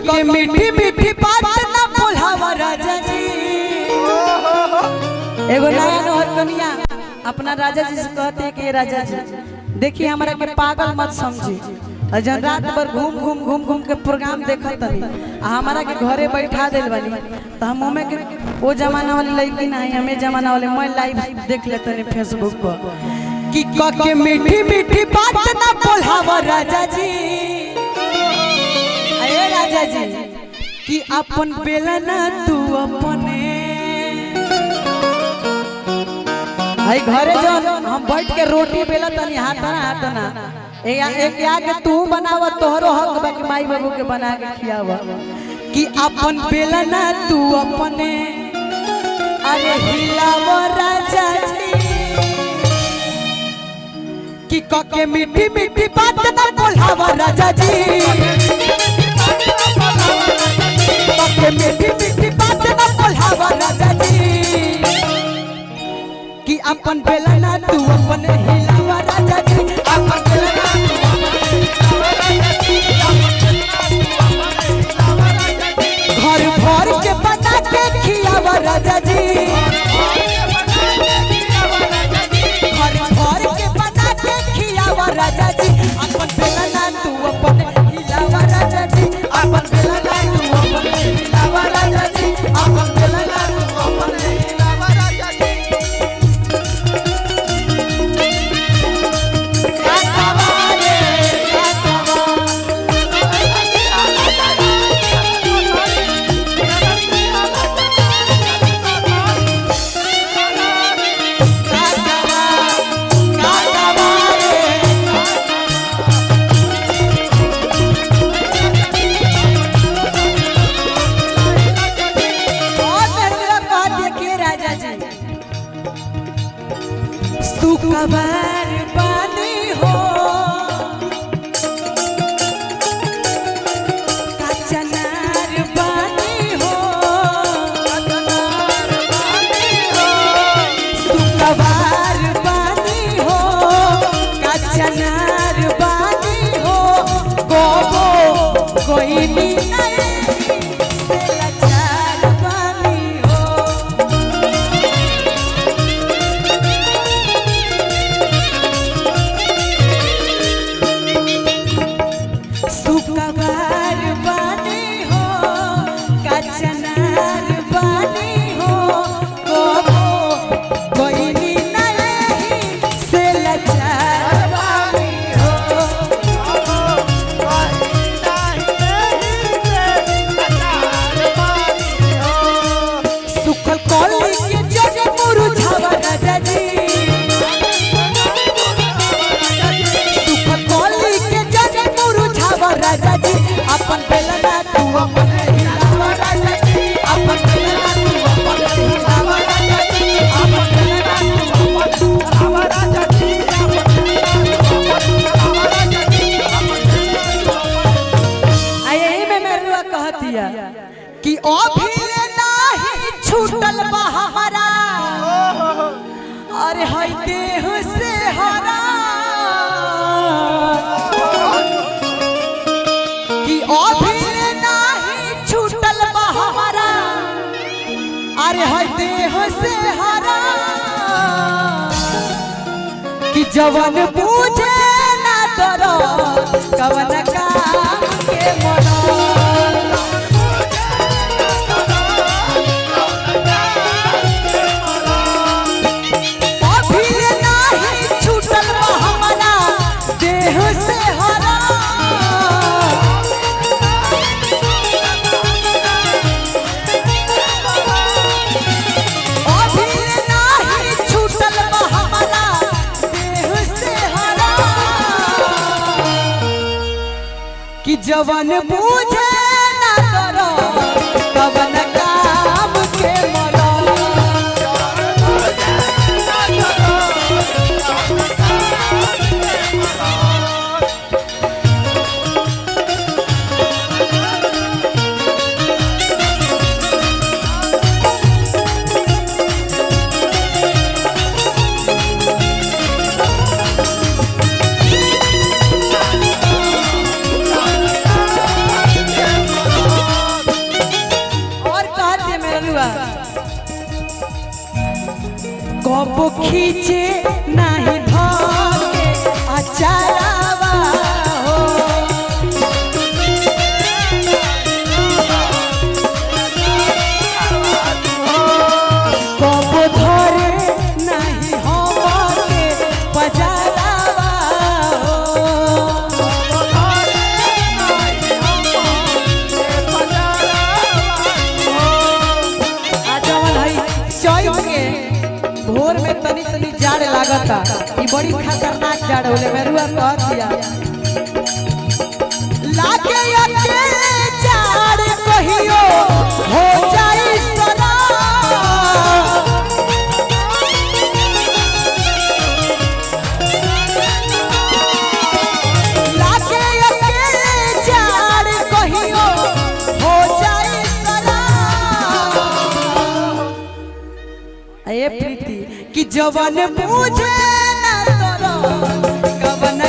के मीठी मीठी बात ना बोलावा राजा जी। एगो नया नौहर कन्या अपना राजा जी से कहते हैं कि राजा जी देखिए हमारा के पागल मत समझी, जन रात भर घूम घूम के प्रोग्राम देखत तनी हमारा के घरे बैठा दिल बनी तो हम मुँह में के वो जमाना वाली लड़की नहीं हमें जमाना वाले मैं लाइव देख लेते हैं फेसबुक पर कि के मीठी मीठी बात ना बोलावा राजा जी। अरे राजा जी कि अपन बेला ना तू अपने आई घरे जो हम बैठ के रोटी बेला तनी हाथ ना एक आगे तू बनावा तोहरो हक बा कि माई बाबू के बना के खियावा कि अपन बेला ना तू अपने अरे हिलावा राजा जी कि के मीठी मीठी बात ना बोलावा राजा जी। के मीठी मीठी बात ना बोलावा राजा जी कि अपन बेला ना तू अपने हिलावा राजा जी। अपन बेला ना घर भर के बना के खियावा राजा जी। घर भर के बना के खियावा राजा जी। अपन बेला ना तू अपने हिलावा राजा जी। अपन बेला ना तू अपने हिलावा राजा जी। अपन बेला ना तू अपने हिलावा राजा जी। सुकवार बानी हो कचनार बानी हो सुकवार बानी हो कचनार बानी हो गोबो कोई नहीं राजा जी। अपन बेला ना तू अपने हिलावा राजा जी। अपन बेला ना तू अपने हिलावा राजा जी। अपन बेला ना तू अपने हिलावा राजा जी। यही में मेरुआ कहतिया कि अभी नहीं छूटल बा हमारा अरे हई देह से हरा अभी नहीं छूटल बा हमारा अरे है देह से हरा कि जवन पूछे ना डरो कवन काम के मनो अभी नहीं छूटल बा हमारा देह से हरा कि जवन पूछे ना करो कवन काम के मरो कबो खींचे नहीं धोके अचारावा हो कबो धरे नहीं हमके पजारावा भोर में तनी तनी जाड़ लागता ई बड़ी खतरनाक जाड़ होले मेरुआ कह दिया लागे अकेले जाड़ कहियो हो जाई सदा लागे अकेले जाड़ कहियो हो जाई सदा ए प्रीति कि जवन मुझे ना तोरो कवन